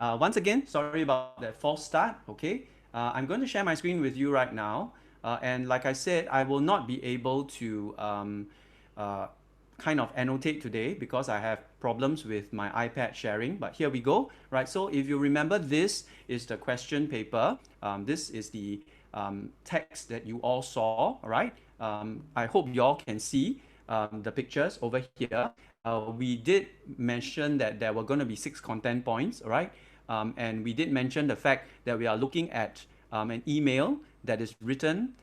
Once again, sorry about that false start, okay? I'm going to share my screen with you right now. And like I said, I will not be able to uh, kind of annotate today because I have problems with my iPad sharing. But here we go, right? So if you remember, this is the question paper. This is the text that you all saw, all right? I hope you all can see the pictures over here. We did mention that there were going to be 6 content points, all right? And we did mention the fact that we are looking at an email that is written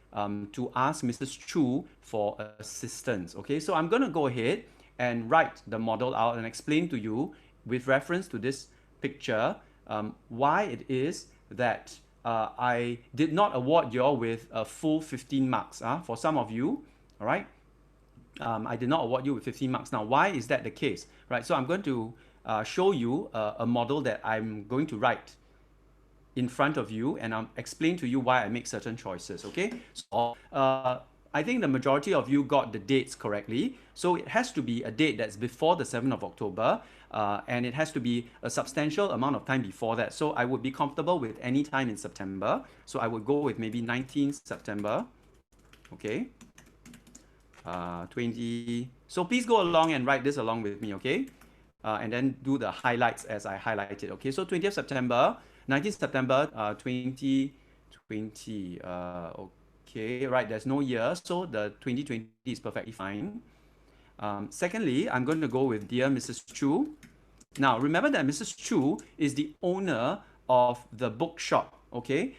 to ask Mrs. Chu for assistance. Okay, so I'm going to go ahead and write the model out and explain to you with reference to this picture why it is that I did not award you all with a full 15 marks. For some of you, all right, I did not award you with 15 marks. Now, why is that the case? Right, so I'm going to show you a model that I'm going to write in front of you, and I'll explain to you why I make certain choices, okay? So, I think the majority of you got the dates correctly. So it has to be a date that's before the 7th of October, and it has to be a substantial amount of time before that. So I would be comfortable with any time in September. So I would go with maybe 19th September, okay? 20. So please go along and write this along with me, okay? And then do the highlights as I highlight it, okay? So 20th September, 19th September 2020. Okay, right, there's no year, so the 2020 is perfectly fine. Secondly, I'm going to go with Dear Mrs. Chu. Now, remember that Mrs. Chu is the owner of the bookshop, okay?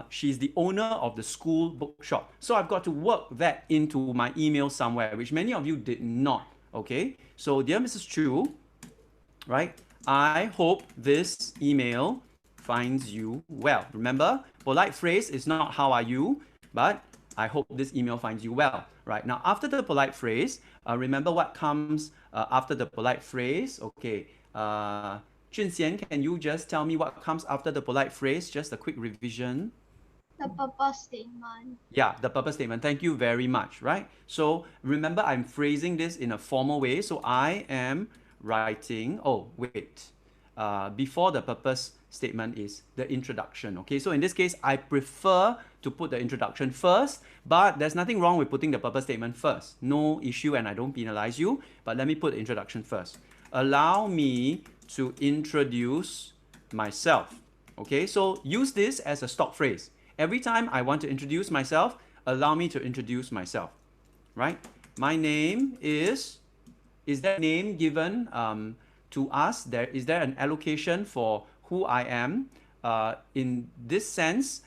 She's the owner of the school bookshop. So I've got to work that into my email somewhere, which many of you did not, okay? So, Dear Mrs. Chu, right? I hope this email finds you well. Remember, polite phrase is not how are you, but I hope this email finds you well. Right, now after the polite phrase, remember what comes after the polite phrase. Okay, Jun Xian, can you just tell me what comes after the polite phrase? Just a quick revision. The purpose statement. Yeah, the purpose statement. Thank you very much, right? So remember, I'm phrasing this in a formal way. So I am writing, oh, wait. Before the purpose statement is the introduction, okay? So in this case, I prefer to put the introduction first, but there's nothing wrong with putting the purpose statement first. No issue, and I don't penalize you, but let me put the introduction first. Allow me to introduce myself, okay? So use this as a stock phrase. Every time I want to introduce myself, allow me to introduce myself, right? My name is there a name given to us? Is there an allocation for who I am? In this sense,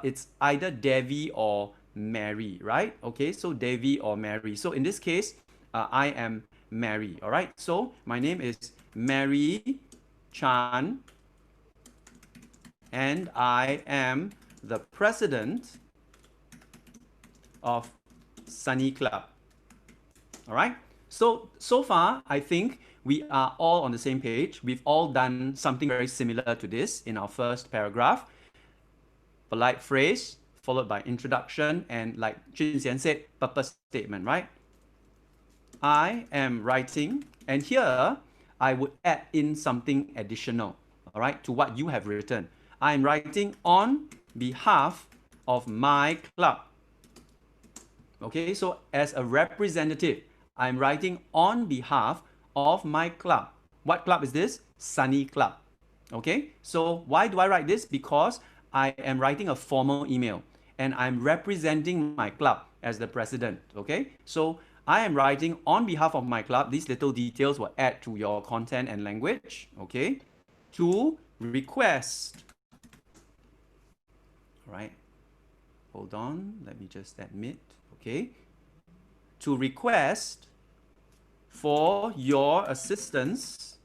it's either Devi or Mary, right? Okay, so Devi or Mary. So in this case, I am Mary, all right? So my name is Mary Chan, and I am the president of Sunny Club. All right. So far, I think we are all on the same page. We've all done something very similar to this in our first paragraph. Polite phrase followed by introduction, and like Jin Xian said, purpose statement, right? I am writing, and here I would add in something additional, all right, to what you have written. I am writing on behalf of my club. Okay, so as a representative, I'm writing on behalf of my club. What club is this? Sunny Club. Okay, so why do I write this? Because I am writing a formal email and I'm representing my club as the president. Okay, so I am writing on behalf of my club. These little details will add to your content and language. Okay, to request. All right, hold on, let me just admit. Okay, to request for your assistance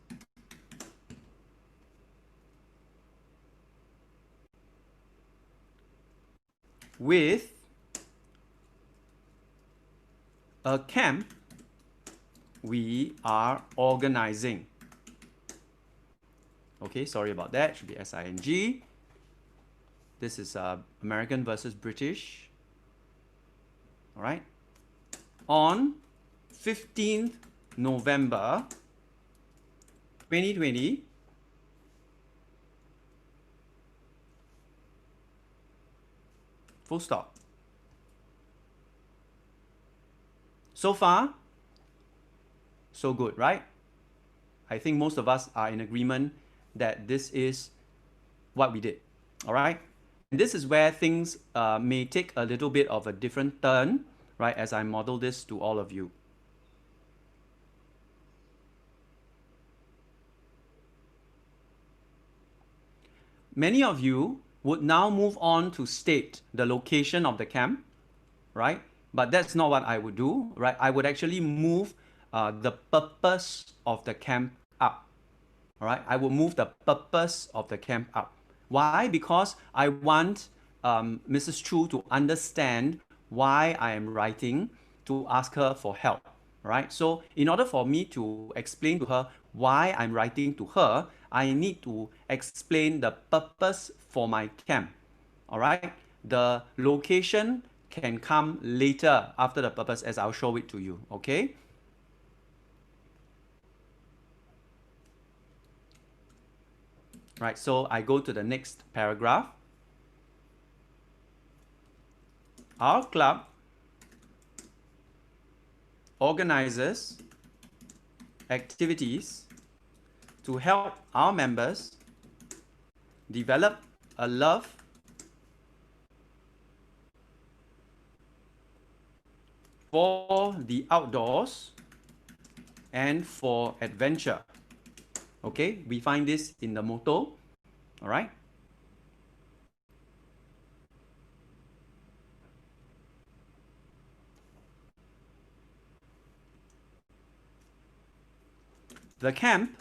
with a camp we are organizing. Okay, sorry about that. Should be SING. This is American versus British. All right. On 15th November 2020 Full stop. So far, so good, right? I think most of us are in agreement that this is what we did. All right. And this is where things may take a little bit of a different turn, right, as I model this to all of you. Many of you would now move on to state the location of the camp, right? But that's not what I would do, right? I would actually move the purpose of the camp up. All right, I will move the purpose of the camp up. Why? Because I want Mrs. Chu to understand why I am writing to ask her for help. All right, so in order for me to explain to her why I'm writing to her, I need to explain the purpose for my camp. All right, the location can come later after the purpose as I'll show it to you. Okay. Right, so I go to the next paragraph. Our club organizes activities to help our members develop a love for the outdoors and for adventure. Okay, we find this in the motto. All right. The camp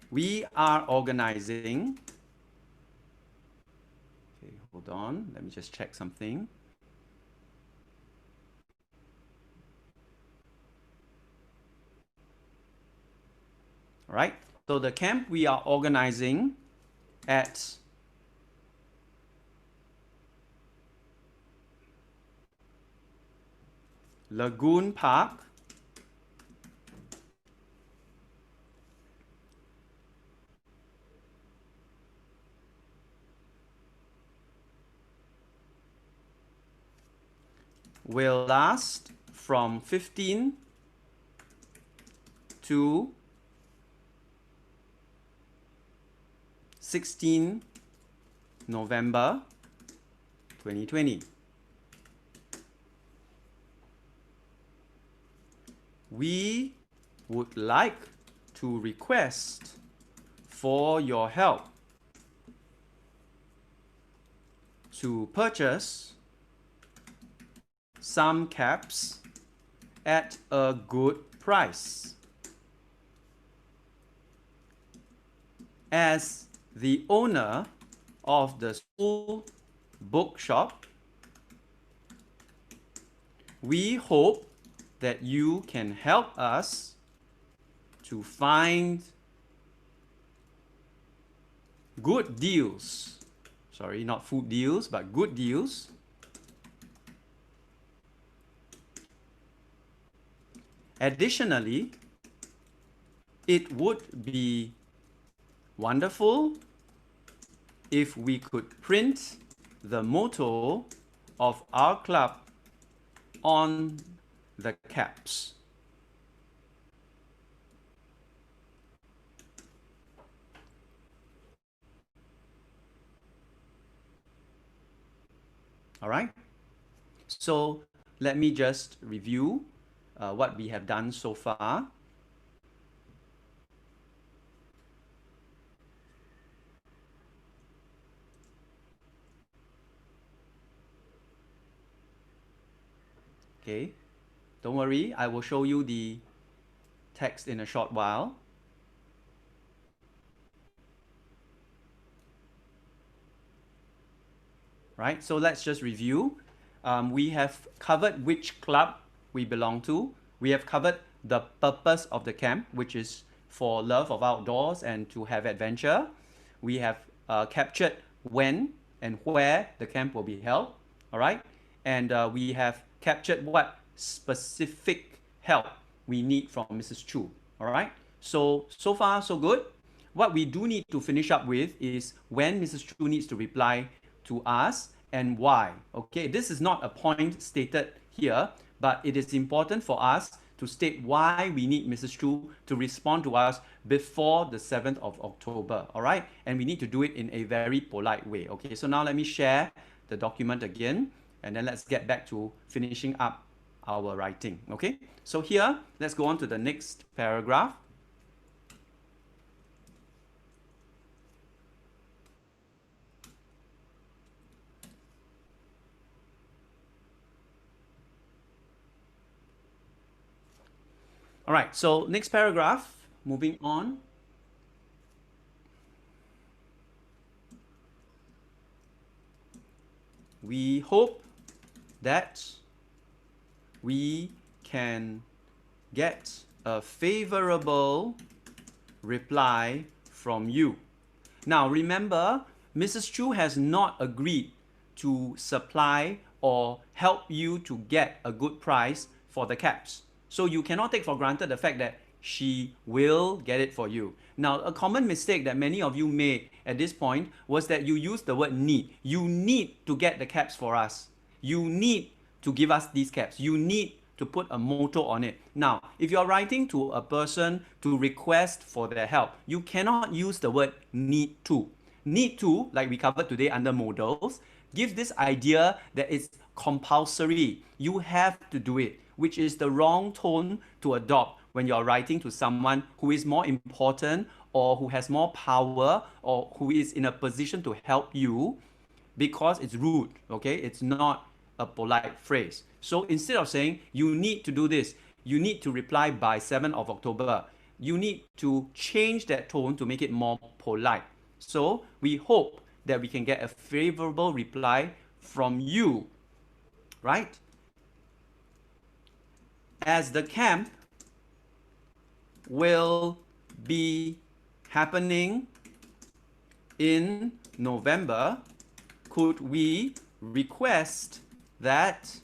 we are organizing. Okay, hold on. Let me just check something. All right. So the camp we are organizing at Lagoon Park will last from 15 to 16 November 2020. We would like to request for your help to purchase some caps at a good price. As the owner of the school bookshop, we hope that you can help us to find good deals. Sorry, not food deals, but good deals. Additionally, it would be wonderful if we could print the motto of our club on the caps. All right. So let me just review what we have done so far. Okay, don't worry, I will show you the text in a short while. Right, so let's just review. We have covered which club we belong to. We have covered the purpose of the camp, which is for love of outdoors and to have adventure. We have captured when and where the camp will be held. All right, and we have captured what specific help we need from Mrs. Chu. All right, so far so good. What we do need to finish up with is when Mrs. Chu needs to reply to us and why. Okay, this is not a point stated here, but it is important for us to state why we need Mrs. Chu to respond to us before the 7th of October. All right, and we need to do it in a very polite way. Okay, so now let me share the document again, and then let's get back to finishing up our writing. Okay, so here let's go on to the next paragraph. All right, so next paragraph, moving on. We hope that we can get a favorable reply from you. Now remember, Mrs. Chu has not agreed to supply or help you to get a good price for the caps. So you cannot take for granted the fact that she will get it for you. Now, a common mistake that many of you made at this point was that you used the word need. You need to get the caps for us. You need to give us these caps. You need to put a motto on it. Now, if you're writing to a person to request for their help, you cannot use the word need to. Need to, like we covered today under modals, gives this idea that it's compulsory. You have to do it, which is the wrong tone to adopt when you're writing to someone who is more important or who has more power or who is in a position to help you, because it's rude, okay? It's not a polite phrase. So instead of saying, you need to do this, you need to reply by 7th of October, you need to change that tone to make it more polite. So we hope that we can get a favorable reply from you, right? As the camp will be happening in November, could we request that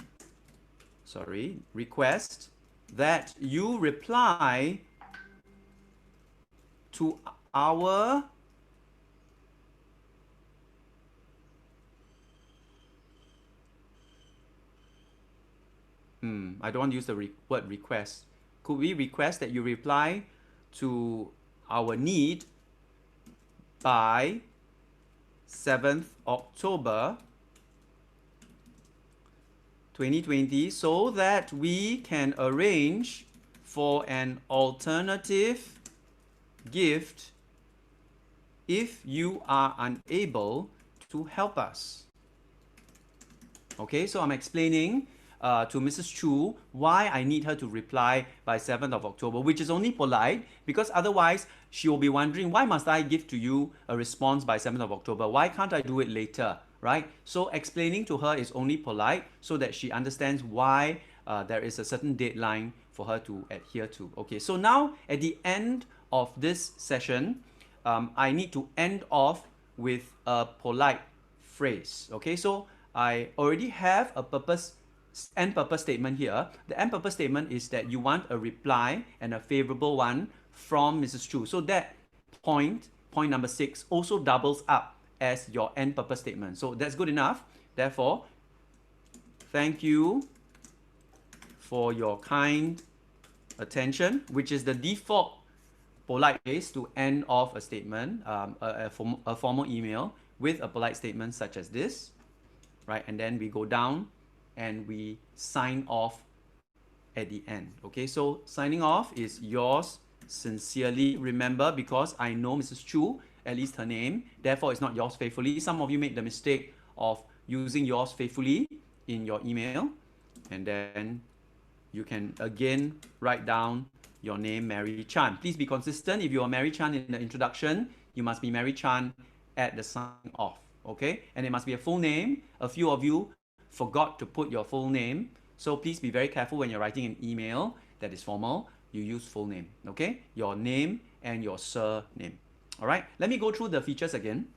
you reply to our I don't want to use the word request. Could we request that you reply to our need by 7th October 2020 so that we can arrange for an alternative gift if you are unable to help us. Okay, so I'm explaining to Mrs. Chu why I need her to reply by 7th of October, which is only polite because otherwise she will be wondering, why must I give to you a response by 7th of October? Why can't I do it later, right? So explaining to her is only polite so that she understands why there is a certain deadline for her to adhere to. Okay, so now at the end of this session, I need to end off with a polite phrase. Okay, so I already have a end purpose statement here. The end purpose statement is that you want a reply and a favorable one from Mrs. Chu. So that point number 6, also doubles up as your end purpose statement. So that's good enough. Therefore, thank you for your kind attention, which is the default polite ways to end off a statement, a formal email with a polite statement such as this, right? And then we go down and we sign off at the end. Okay, so signing off is yours sincerely. Remember, because I know Mrs. Chu, at least her name, therefore it's not yours faithfully. Some of you make the mistake of using yours faithfully in your email, and then you can again write down your name, Mary Chan. Please be consistent. If you are Mary Chan in the introduction, you must be Mary Chan at the sign off. Okay, and it must be a full name. A few of you forgot to put your full name, so please be very careful when you're writing an email that is formal. You use full name. Okay, your name and your surname. All right, let me go through the features again.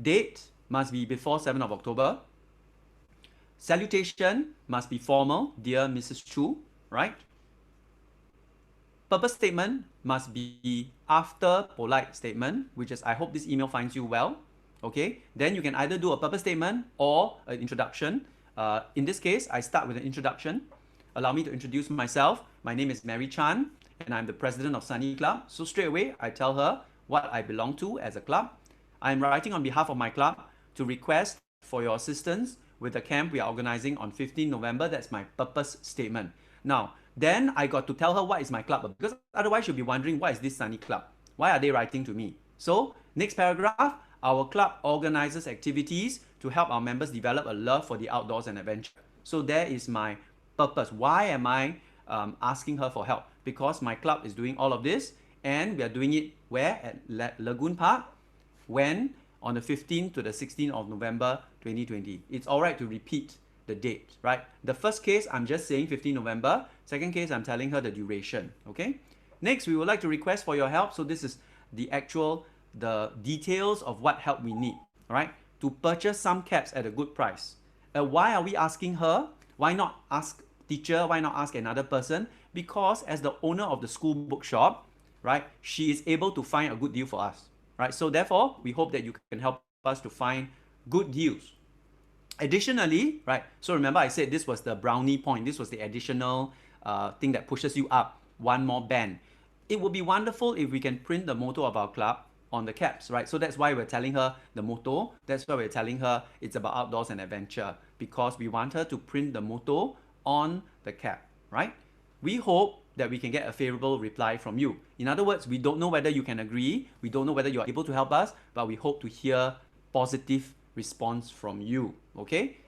Date must be before 7th of October. Salutation must be formal, dear Mrs. Chu, right? Purpose statement must be after polite statement, which is I hope this email finds you well. Okay, then you can either do a purpose statement or an introduction. In this case, I start with an introduction. Allow me to introduce myself. My name is Mary Chan, and I'm the president of Sunny Club. So straight away, I tell her what I belong to as a club. I'm writing on behalf of my club to request for your assistance with the camp we are organizing on 15 November. That's my purpose statement. Now, then I got to tell her what is my club, because otherwise she'll be wondering, what is this Sunny Club? Why are they writing to me? So, next paragraph, our club organizes activities to help our members develop a love for the outdoors and adventure. So there is my purpose. Why am I asking her for help? Because my club is doing all of this, and we are doing it where? At Lagoon Park. When? On the 15th to the 16th of November 2020. It's all right to repeat the date, right? The first case, I'm just saying 15 November. Second case, I'm telling her the duration, okay? Next, we would like to request for your help. So this is the details of what help we need, all right? To purchase some caps at a good price. Why are we asking her? Why not ask teacher? Why not ask another person? Because as the owner of the school bookshop, right, she is able to find a good deal for us, right? So therefore, we hope that you can help us to find good deals. Additionally, right, so remember I said this was the brownie point. This was the additional thing that pushes you up one more band. It would be wonderful if we can print the motto of our club on the caps, right? So that's why we're telling her the motto. That's why we're telling her it's about outdoors and adventure, because we want her to print the motto on the cap, right? We hope that we can get a favorable reply from you. In other words, we don't know whether you can agree, we don't know whether you are able to help us, but we hope to hear positive response from you, okay?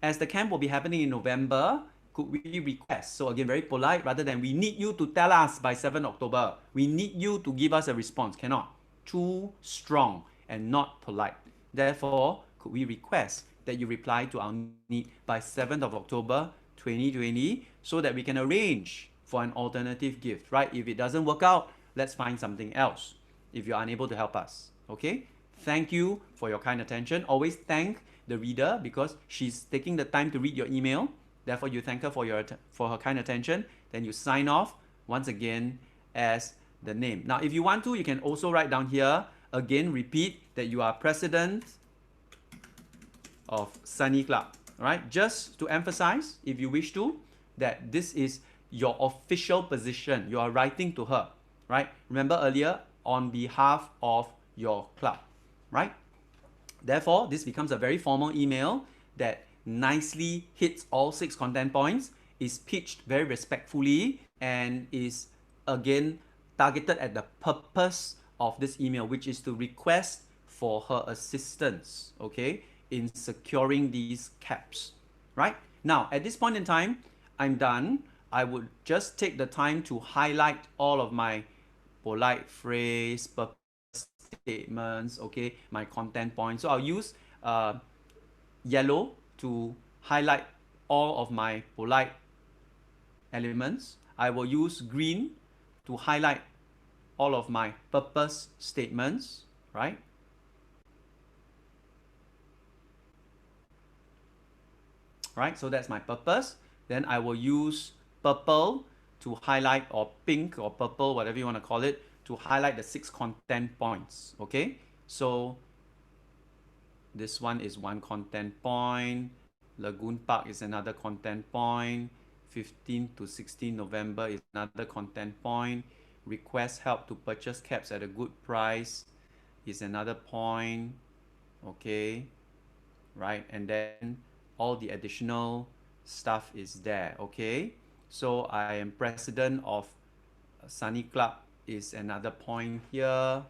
As the camp will be happening in November, could we request? So again, very polite, rather than we need you to tell us by 7 October. We need you to give us a response. Cannot. Too strong and not polite. Therefore, could we request that you reply to our need by 7th of October 2020 so that we can arrange for an alternative gift, right? If it doesn't work out, let's find something else if you're unable to help us, okay? Thank you for your kind attention. Always thank the reader because she's taking the time to read your email. Therefore, you thank her for her kind attention. Then you sign off once again as the name. Now, if you want to, you can also write down here, again, repeat that you are president of Sunny Club. All right, just to emphasize, if you wish to, that this is your official position. You are writing to her, right? Remember earlier, on behalf of your club, right? Therefore, this becomes a very formal email that nicely hits all 6 content points, is pitched very respectfully, and is again targeted at the purpose of this email, which is to request for her assistance, okay, in securing these caps, right? Now, at this point in time, I'm done. I would just take the time to highlight all of my polite phrase, purpose statements, okay, my content points. So I'll use yellow to highlight all of my polite elements. I will use green to highlight all of my purpose statements, right? Right, so that's my purpose. Then I will use purple to highlight, or pink or purple, whatever you want to call it, to highlight the 6 content points, okay? So this one is one content point. Lagoon Park is another content point. 15 to 16 November is another content point. Request help to purchase caps at a good price is another point, okay? Right, and then all the additional stuff is there, okay? So I am president of Sunny Club is another point here,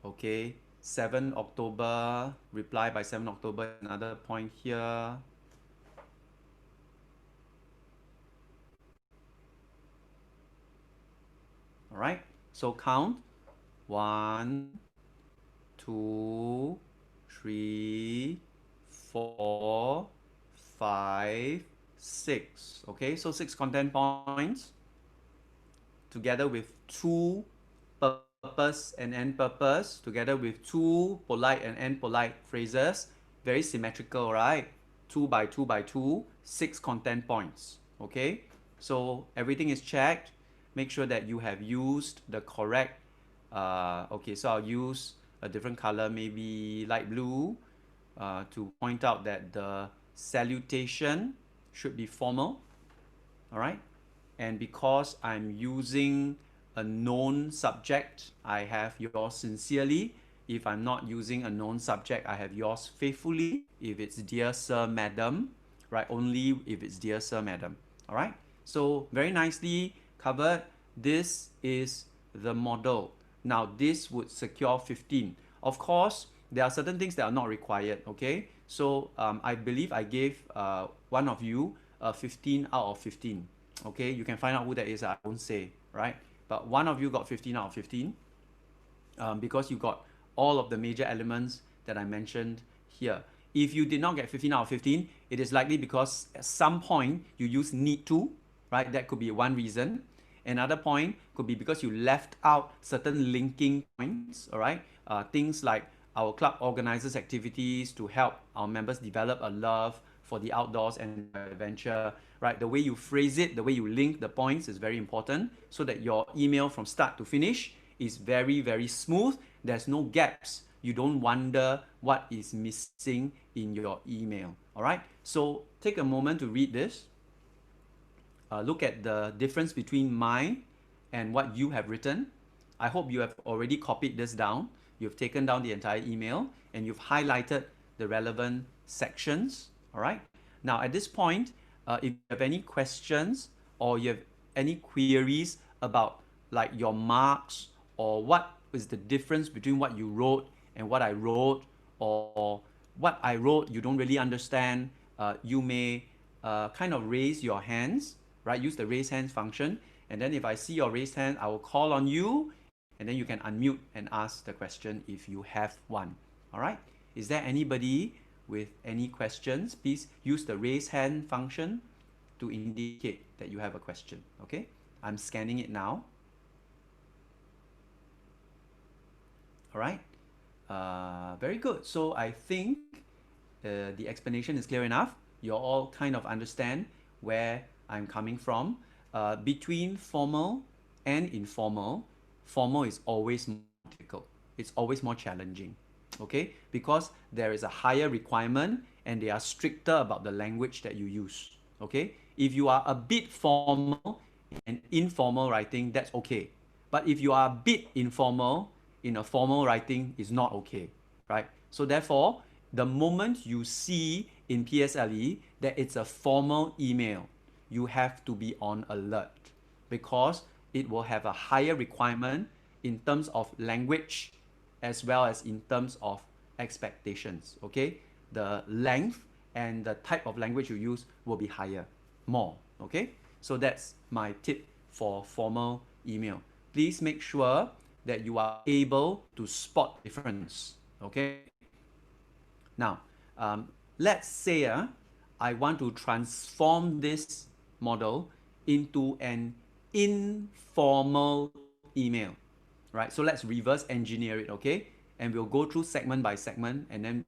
okay? 7 October, reply by 7 October, another point here. All right, so count 1, 2, 3, 4, 5, 6. Okay, so 6 content points together with 2 purpose and end purpose, together with 2 polite and end polite phrases. Very symmetrical, right? 2 by 2 by 2, 6 content points. Okay, so everything is checked. Make sure that you have used the correct okay, so I'll use a different color, maybe light blue, to point out that the salutation should be formal. All right. And because I'm using a known subject, I have yours sincerely. If I'm not using a known subject, I have yours faithfully. If it's dear sir, madam, right? Only if it's dear sir, madam. All right. So very nicely covered. This is the model. Now this would secure 15. Of course, there are certain things that are not required. Okay. So I believe I gave one of you 15 out of 15. Okay, you can find out who that is. I won't say, right? But one of you got 15 out of 15 because you got all of the major elements that I mentioned here. If you did not get 15 out of 15, it is likely because at some point you use need to, right? That could be one reason. Another point could be because you left out certain linking points, all right? Things like our club organizes activities to help our members develop a love for the outdoors and adventure, right? The way you phrase it, the way you link the points is very important so that your email from start to finish is very, very smooth. There's no gaps. You don't wonder what is missing in your email. All right. So take a moment to read this. Look at the difference between mine and what you have written. I hope you have already copied this down. You've taken down the entire email and you've highlighted the relevant sections. All right. Now, at this point, if you have any questions or you have any queries about like your marks or what is the difference between what you wrote and what I wrote, or what I wrote you don't really understand, you may kind of raise your hands, right? Use the raise hands function. And then if I see your raised hand, I will call on you and then you can unmute and ask the question if you have one. All right? Is there anybody with any questions? Please use the raise hand function to indicate that you have a question. Okay? I'm scanning it now. All right? Very good. So I think the explanation is clear enough. You all kind of understand where I'm coming from. Between formal and informal, formal is always more difficult. It's always more challenging. Okay? Because there is a higher requirement and they are stricter about the language that you use. Okay? If you are a bit formal and informal writing, that's okay. But if you are a bit informal in a formal writing, is not okay, right? So therefore, the moment you see in PSLE that it's a formal email, you have to be on alert because it will have a higher requirement in terms of language as well as in terms of expectations. Okay, the length and the type of language you use will be higher, more. Okay, so that's my tip for formal email. Please make sure that you are able to spot difference. Okay, now let's say I want to transform this model into an informal email, right? So let's reverse engineer it, okay? And we'll go through segment by segment, and then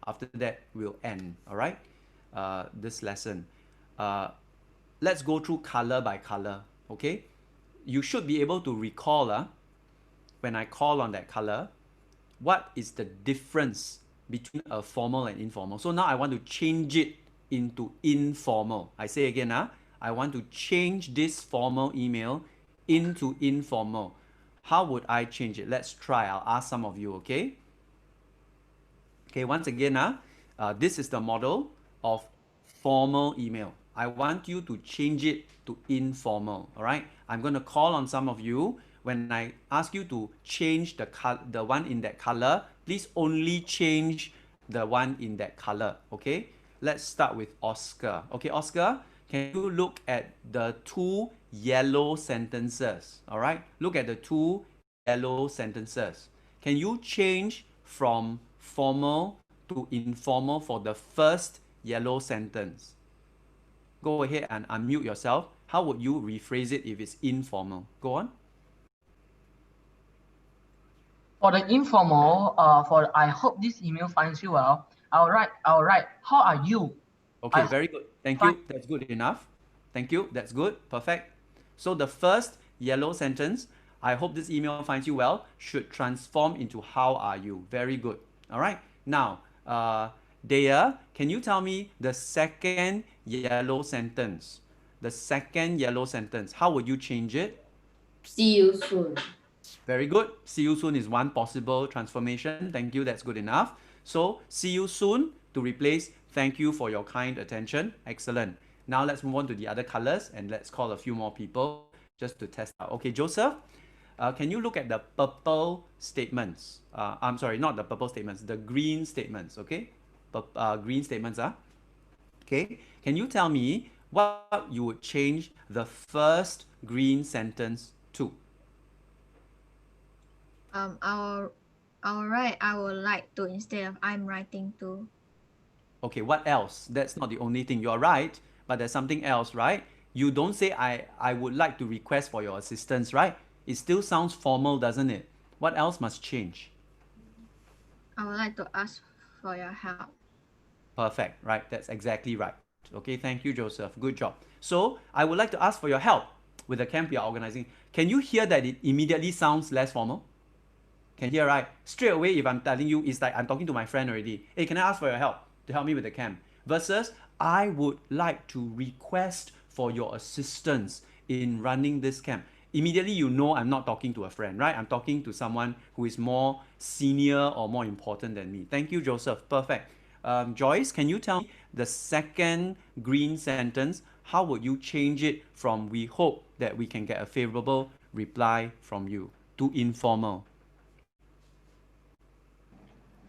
after that we'll end. All right, this lesson. Uh, let's go through color by color, okay? You should be able to recall when I call on that color, what is the difference between a formal and informal. So now I want to change it into informal. I say again, I want to change this formal email into informal. How would I change it? Let's try. I'll ask some of you, okay? Okay, once again, this is the model of formal email. I want you to change it to informal, all right? I'm going to call on some of you. When I ask you to change the one in that color, please only change the one in that color, okay? Let's start with Oscar. Okay, Oscar, can you look at the two yellow sentences, all right? Look at the two yellow sentences. Can you change from formal to informal for the first yellow sentence? Go ahead and unmute yourself. How would you rephrase it if it's informal? Go on. For the informal, for I hope this email finds you well. I'll write, how are you? Okay, very good. Thank Fine. you. That's good enough. Thank you. That's good. Perfect. So the first yellow sentence, I hope this email finds you well should transform into how are you. Very good. All right. Now, Dea, can you tell me the second yellow sentence? The second yellow sentence. How would you change it? See you soon. Very good. See you soon is one possible transformation. Thank you. That's good enough. So, see you soon to replace thank you for your kind attention. Excellent. Now, let's move on to the other colors and let's call a few more people just to test out. Okay, Joseph, can you look at the purple statements? I'm sorry, not the purple statements, the green statements. Okay, green statements. Okay, can you tell me what you would change the first green sentence to? I'll write I would like to instead of I'm writing to. Okay, what else? That's not the only thing. You're right, but there's something else, right? You don't say I would like to request for your assistance, right? It still sounds formal, doesn't it? What else must change? I would like to ask for your help. Perfect, right? That's exactly right. Okay, thank you, Joseph. Good job. So, I would like to ask for your help with the camp we are organizing. Can you hear that it immediately sounds less formal? Can hear, right? Straight away, if I'm telling you, it's like I'm talking to my friend already. Hey, can I ask for your help to help me with the camp? Versus, I would like to request for your assistance in running this camp. Immediately, you know I'm not talking to a friend, right? I'm talking to someone who is more senior or more important than me. Thank you, Joseph. Perfect. Joyce, can you tell me the second green sentence? How would you change it from we hope that we can get a favorable reply from you to informal?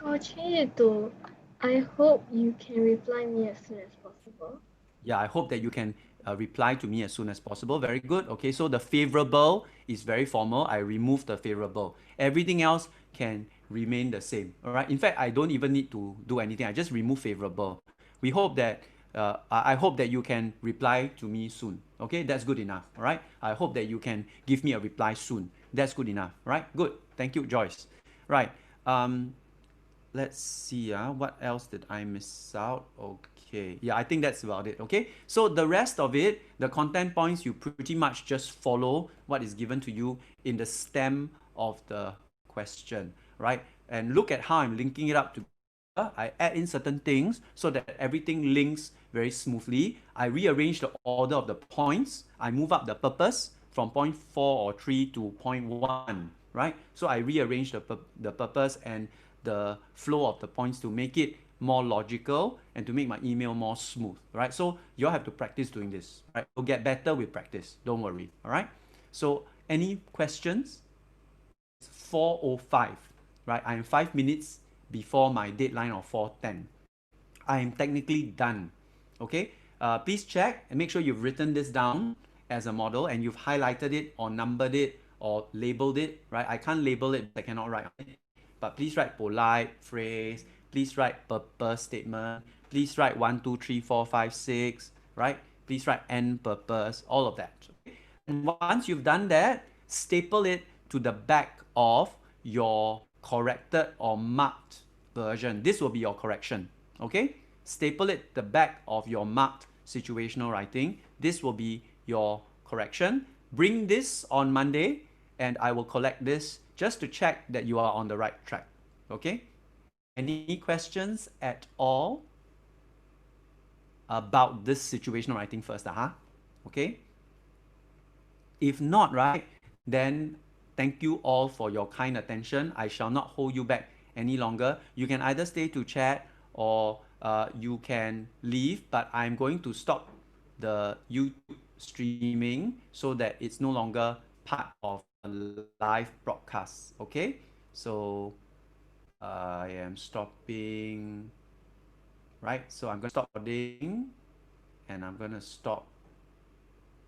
I'll change it to I hope you can reply me as soon as possible. Yeah, I hope that you can reply to me as soon as possible. Very good. Okay, so the favorable is very formal. I remove the favorable. Everything else can remain the same. All right. In fact, I don't even need to do anything. I just remove favorable. We hope that I hope that you can reply to me soon. Okay, that's good enough. All right. I hope that you can give me a reply soon. That's good enough. Right. Good. Thank you, Joyce. Right. Let's see, what else did I miss out? Okay, yeah, I think that's about it. Okay, so the rest of it, the content points, you pretty much just follow what is given to you in the stem of the question, right? And look at how I'm linking it up together. I add in certain things so that everything links very smoothly. I rearrange the order of the points. I move up the purpose from point 4 or 3 to point 1, right? So I rearrange the purpose and the flow of the points to make it more logical and to make my email more smooth, right? So you all have to practice doing this, right? You'll get better with practice. Don't worry, all right? So any questions? It's 4:05, right? I'm 5 minutes before my deadline of 4:10. I am technically done. Okay, please check and make sure you've written this down as a model and you've highlighted it or numbered it or labeled it, right? I can't label it, I cannot write on it. But please write polite phrase, please write purpose statement, please write 1, 2, 3, 4, 5, 6, right? Please write end purpose, all of that. Okay? And once you've done that, staple it to the back of your corrected or marked version. This will be your correction. Okay? Staple it the back of your marked situational writing. This will be your correction. Bring this on Monday and I will collect this just to check that you are on the right track. Okay? Any questions at all about this situational writing first? Okay? If not, right, then thank you all for your kind attention. I shall not hold you back any longer. You can either stay to chat or you can leave, but I'm going to stop the YouTube streaming so that it's no longer part of a live broadcast. Okay? So I am stopping, right? So I'm going to stop recording and I'm going to stop